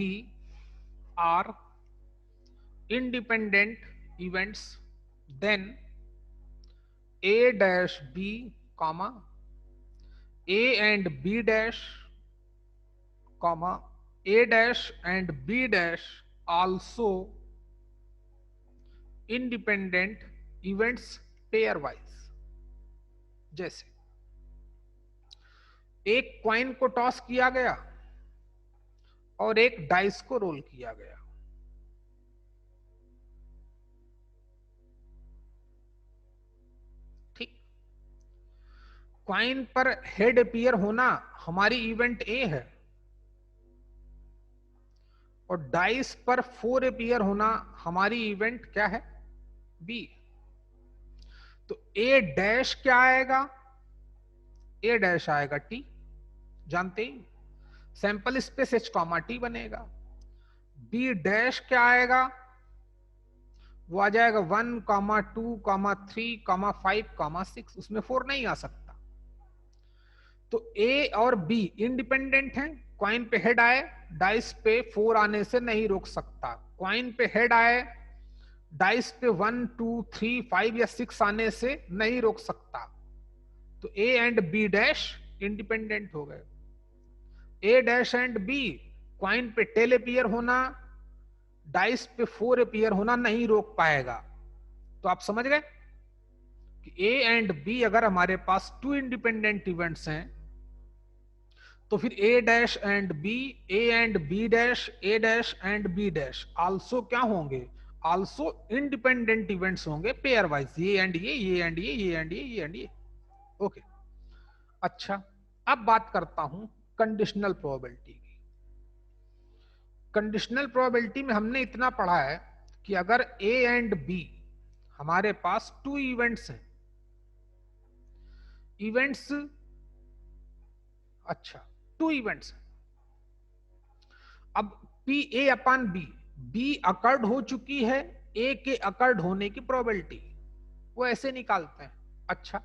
are independent events, then A dash B comma A and B dash comma A dash and B dash also independent events pair wise। जैसे एक coin को toss किया गया और एक डाइस को रोल किया गया, क्वाइन पर हेड अपीयर होना हमारी इवेंट ए है, और डाइस पर 4 अपीयर होना हमारी इवेंट क्या है? बी। तो ए डैश क्या आएगा? ए डैश आएगा टी, जानते ही, sample space H comma T बनेगा। बी डैश क्या आएगा? वो आ जाएगा 1, 2, 3, 5, 6, उसमें 4 नहीं आ सकता। तो ए और बी इंडिपेंडेंट हैं, क्वाइन पे हेड आए, डाइस पे 4 आने से नहीं रोक सकता। क्वाइन पे हेड आए, डाइस पे 1, 2, 3, 5 या 6 आने से नहीं रोक सकता। तो A and B dash independent हो गए। A dash and B, coin पे टेल अपीयर होना, डाइस पे 4 अपीयर होना नहीं रोक पाएगा। तो आप समझ गए कि ए एंड बी अगर हमारे पास 2 इंडिपेंडेंट इवेंट्स हैं तो फिर A dash and B, A and B dash, A dash and B dash also क्या होंगे, आल्सो इंडिपेंडेंट इवेंट्स होंगे पेयर वाइज, ये एंड ये एंड ये एंड ये एंड ये। ओके, अच्छा अब बात करता हूं कंडीशनल प्रोबेबिलिटी की। कंडीशनल प्रोबेबिलिटी में हमने इतना पढ़ा है कि अगर ए एंड बी हमारे पास 2 इवेंट्स हैं, इवेंट्स, अच्छा 2 इवेंट्स हैं, अब P A upon B, B occurred हो चुकी है, ए के अकर्ड होने की प्रोबेबिलिटी वो ऐसे निकालते हैं। अच्छा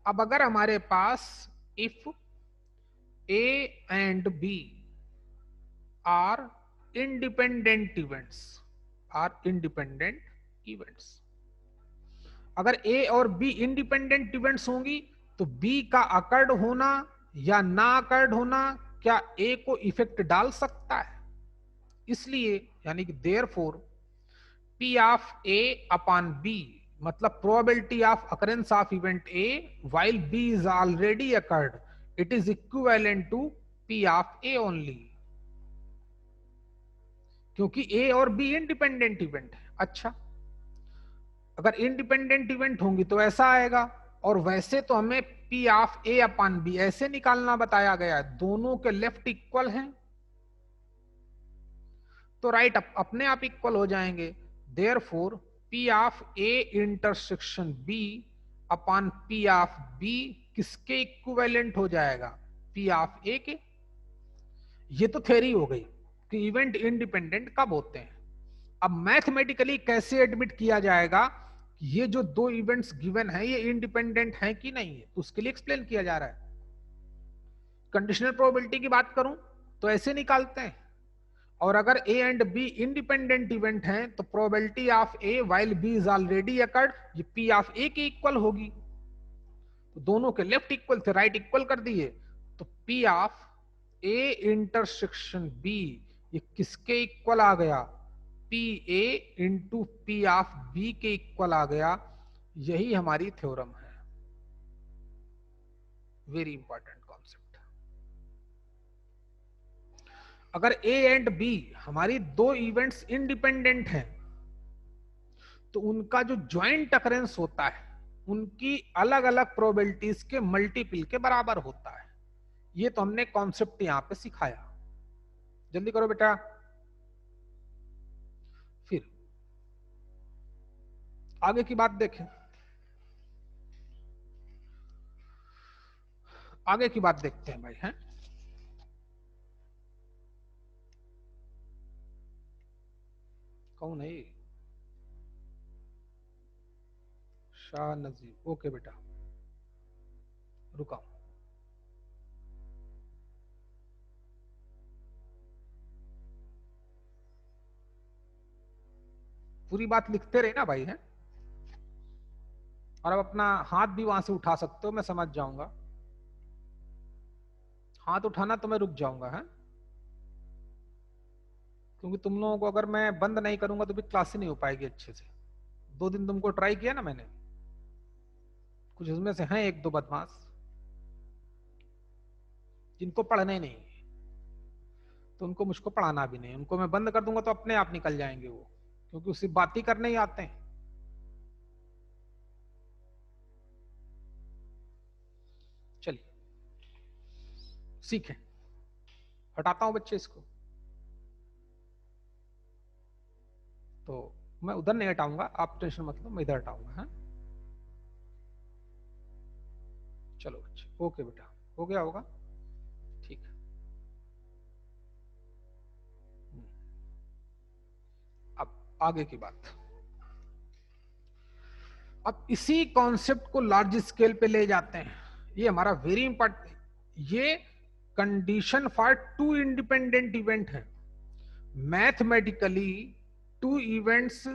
अब अगर हमारे पास if A and B are independent events, are independent events, अगर ए और बी इंडिपेंडेंट इवेंट्स होंगी तो बी का अकर्ड होना या ना अकर्ड होना क्या ए को इफेक्ट डाल सकता है? इसलिए यानी कि therefore P of A upon B मतलब probability of occurrence of event A while B is already occurred, it is equivalent to P of A only, क्योंकि ए और बी इंडिपेंडेंट इवेंट है। अच्छा अगर इंडिपेंडेंट इवेंट होंगी तो ऐसा आएगा, और वैसे तो हमें P of A upon B ऐसे निकालना बताया गया है, दोनों के लेफ्ट इक्वल हैं तो राइट अपने आप इक्वल हो जाएंगे। Therefore P of A intersection B upon P of B किसके इक्विवेलेंट हो जाएगा? पी ऑफ ए के। ये तो थ्योरी हो गई कि इवेंट इंडिपेंडेंट कब होते हैं। अब मैथमेटिकली कैसे एडमिट किया जाएगा कि ये जो 2 इवेंट्स गिवन है ये इंडिपेंडेंट हैं कि नहीं है, तो उसके लिए एक्सप्लेन किया जा रहा है। कंडीशनल प्रोबेबिलिटी की बात करूं तो ऐसे निकालते हैं, और अगर A and B independent event हैं तो probability of A while B is already occurred ये पी ऑफ ए के इक्वल होगी, तो दोनों के लेफ्ट इक्वल थे, राइट इक्वल कर दिए, तो P of A intersection B ये किसके इक्वल आ गया? P A into P of B के इक्वल आ गया। यही हमारी थ्योरम है, वेरी इंपॉर्टेंट कॉन्सेप्ट। अगर ए एंड बी हमारी 2 इवेंट्स इंडिपेंडेंट हैं तो उनका जो ज्वाइंट अकरेंस होता है उनकी अलग अलग प्रोबेबिलिटीज के मल्टीपल के बराबर होता है। ये तो हमने कॉन्सेप्ट यहां पे सिखाया, जल्दी करो बेटा। फिर आगे की बात देखें, आगे की बात देखते हैं भाई। हैं कौन है ये? शाह नजीब, ओके बेटा रुका। पूरी बात लिखते रहे ना भाई। हैं और अब अपना हाथ भी वहां से उठा सकते हो, मैं समझ जाऊंगा। हाथ उठाना तो मैं रुक जाऊंगा। है क्योंकि तुम लोगों को अगर मैं बंद नहीं करूंगा तो भी क्लास ही नहीं हो पाएगी अच्छे से। 2 दिन तुमको ट्राई किया ना मैंने, कुछ उसमें से हैं 1-2 बदमाश जिनको पढ़ने नहीं, तो उनको मुझको पढ़ाना भी नहीं, उनको मैं बंद कर दूंगा तो अपने आप निकल जाएंगे वो, क्योंकि उसी बात ही करने ही आते हैं। चलिए सीखें, हटाता हूं बच्चे इसको, तो मैं उधर नहीं हटाऊंगा, आप टेंशन मत लो, मैं इधर हटाऊंगा। है चलो बच्चे, ओके बेटा, हो गया होगा, ठीक है। अब आगे की बात, अब इसी कॉन्सेप्ट को लार्ज स्केल पे ले जाते हैं। ये हमारा वेरी इंपॉर्टेंट, ये कंडीशन फॉर 2 इंडिपेंडेंट इवेंट है। मैथमेटिकली 2 इवेंट्स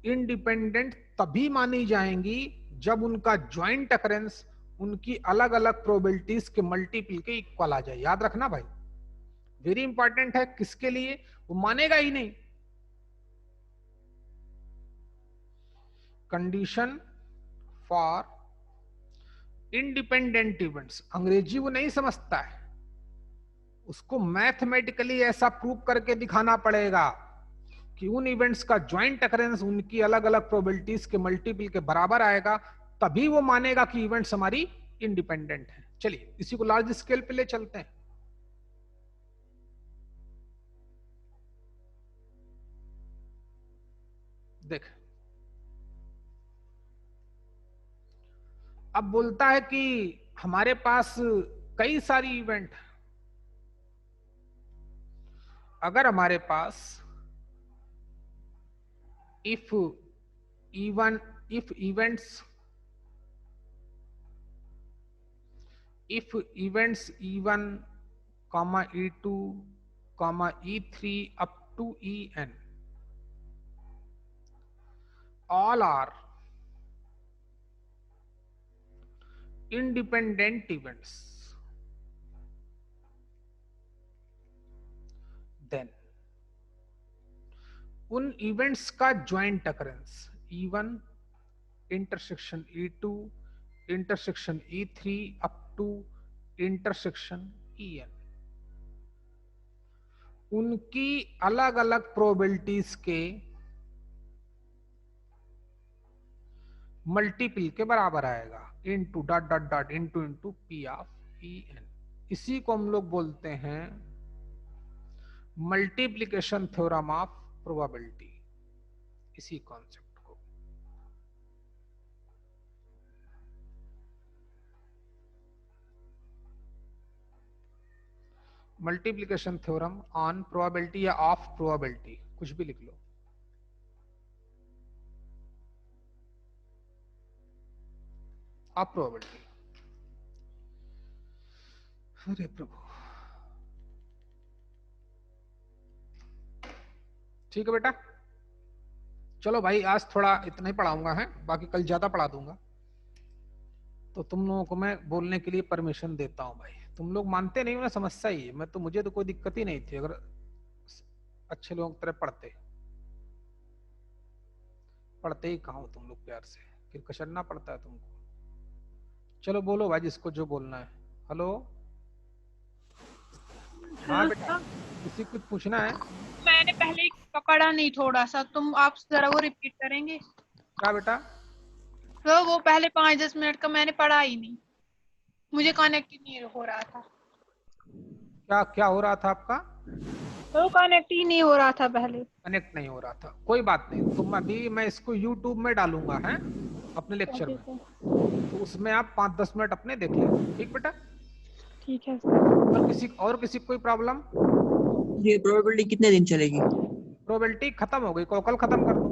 इंडिपेंडेंट तभी मानी जाएंगी जब उनका ज्वाइंट अकरेंस उनकी अलग अलग प्रोबेबिलिटीज के मल्टीपल के इक्वल आ जाए। याद रखना भाई, वेरी इंपॉर्टेंट है। किसके लिए? वो मानेगा ही नहीं, कंडीशन फॉर इंडिपेंडेंट इवेंट्स। अंग्रेजी वो नहीं समझता है, उसको मैथमेटिकली ऐसा प्रूव करके दिखाना पड़ेगा कि उन इवेंट्स का ज्वाइंट अकरेंस उनकी अलग अलग प्रोबेबिलिटीज के मल्टीपल के बराबर आएगा, तभी वो मानेगा कि इवेंट्स हमारी इंडिपेंडेंट है। चलिए इसी को लार्ज स्केल पे ले चलते हैं। देख, अब बोलता है कि हमारे पास कई सारी इवेंट, अगर हमारे पास if events E1, E2, E3 up to En all are independent events, then उन इवेंट्स का joint occurrence E1 intersection E2 intersection E3 up to intersection En, उनकी अलग अलग प्रोबेबिलिटीज के मल्टीपल के बराबर आएगा, into dot dot dot into P of En। इसी को हम लोग बोलते हैं मल्टीप्लिकेशन थ्योरम ऑफ प्रोबेबिलिटी, इसी कॉन्सेप्ट को। मल्टीप्लिकेशन थ्योरम ऑन प्रोबेबिलिटी या ऑफ प्रोबेबिलिटी, कुछ भी लिख लो। Of probability. अरे प्रभु, ठीक है बेटा, चलो भाई आज थोड़ा इतना ही पढ़ाऊंगा है, बाकी कल ज्यादा पढ़ा दूंगा। तो तुम लोगों को मैं बोलने के लिए परमिशन देता हूं भाई, तुम लोग मानते नहीं हो ना, समस्या ही है। मैं तो, मुझे तो कोई दिक्कत ही नहीं थी अगर अच्छे लोगों की तरह पढ़ते ही कहा तुम लोग प्यार से, फिर कचरना पड़ता है तुमको। चलो बोलो भाई जिसको जो बोलना है। हेलो, हाँ बेटा, किसी कुछ पूछना है? मैंने पहले ही पकड़ा नहीं थोड़ा सा, तुम आप जरा वो रिपीट करेंगे क्या बेटा? तो वो पहले 5-10 मिनट का मैंने पढ़ा ही नहीं, मुझे कनेक्ट ही नहीं हो रहा था। क्या क्या हो रहा था आपका? तो कनेक्ट ही नहीं हो रहा था, पहले कनेक्ट नहीं हो रहा था, कोई बात नहीं। तो मैं इसको YouTube में डालूंगा है अपने लेक्चर में, तो उसमें आप 5-10 मिनट अपने देख लें, ठीक बेटा? ठीक है। और किसी कोई प्रॉब्लम? ये प्रोबेबिलिटी कितने दिन चलेगी? प्रोबेबिलिटी खत्म हो गई, कल खत्म कर दो।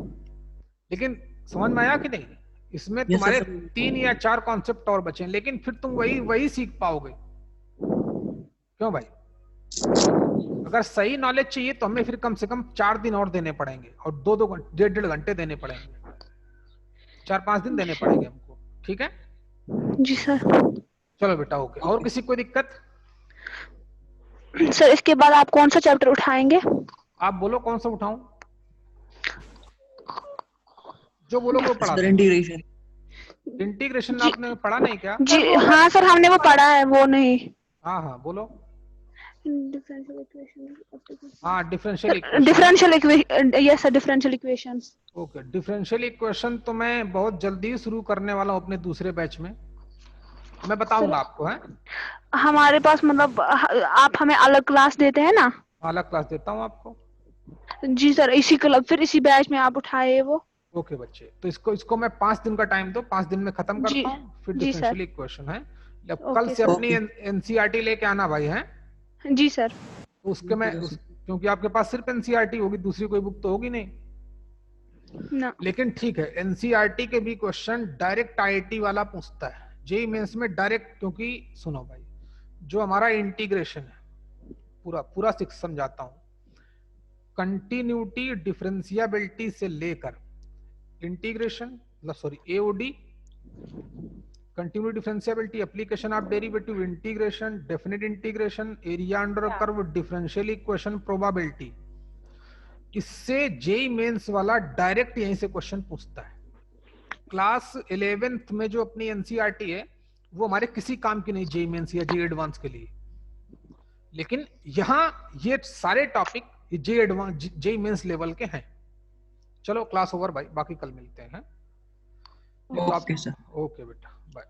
लेकिन समझ में आया कि नहीं? इसमें तुम्हारे 3 या 4 कॉन्सेप्ट और बचे, लेकिन फिर तुम वही सीख पाओगे। क्यों भाई? अगर सही नॉलेज चाहिए तो हमें फिर कम से कम 4 दिन और देने पड़ेंगे, और 2-2 घंटे देने पड़ेंगे, 4-5 दिन देने पड़ेंगे हमको, ठीक है? जी सर। चलो बेटा, ओके। और किसी कोई दिक्कत? सर इसके बाद आप कौन सा चैप्टर उठाएंगे? आप बोलो कौन सा उठाऊं, जो बोलोगे वो पढ़ा। इंटीग्रेशन आपने पढ़ा नहीं क्या? जी हाँ सर, हमने वो पढ़ा है, वो नहीं। हाँ हाँ बोलो। Differential equation. हाँ, differential equation. Yes sir, differential equations. Okay, differential equation तो मैं बहुत जल्दी शुरू करने वाला हूँ अपने दूसरे बैच में, मैं बताऊंगा आपको। है हमारे पास मतलब आप हमें अलग क्लास देते हैं ना? अलग क्लास देता हूँ आपको। जी सर, इसी क्लब फिर इसी बैच में आप उठाए वो। ओके बच्चे, तो इसको मैं 5 दिन का टाइम दो, 5 दिन में खत्म करता हूँ, फिर डिफरेंशियल इक्वेशन है। कल से अपनी एनसीईआरटी लेके आना भाई, है? जी सर। तो उसके मैं क्योंकि आपके पास सिर्फ एनसीईआरटी होगी, दूसरी कोई बुक तो होगी नहीं ना। लेकिन ठीक है, एनसीईआरटी के भी क्वेश्चन डायरेक्ट आईआईटी वाला पूछता है, जेईई मेंस में डायरेक्ट। क्योंकि सुनो भाई, जो हमारा इंटीग्रेशन है पूरा समझाता हूं, कंटिन्यूटी डिफरेंशियबिलिटी से लेकर integration, AOD, continuity differentiability, application of derivative, integration, definite integration, area under curve, differential equation, probability, इससे जेईई मेंस वाला डायरेक्ट यहीं से क्वेश्चन पूछता है। क्लास 11th में जो अपनी एनसीईआरटी है वो हमारे किसी काम की नहीं, जेईई मेंस या जेईई एडवांस के लिए। लेकिन यहाँ ये सारे topic JEE advance JEE Mains level के हैं। चलो क्लास ओवर भाई, बाकी कल मिलते हैं। Okay sir. ओके बेटा, बाय।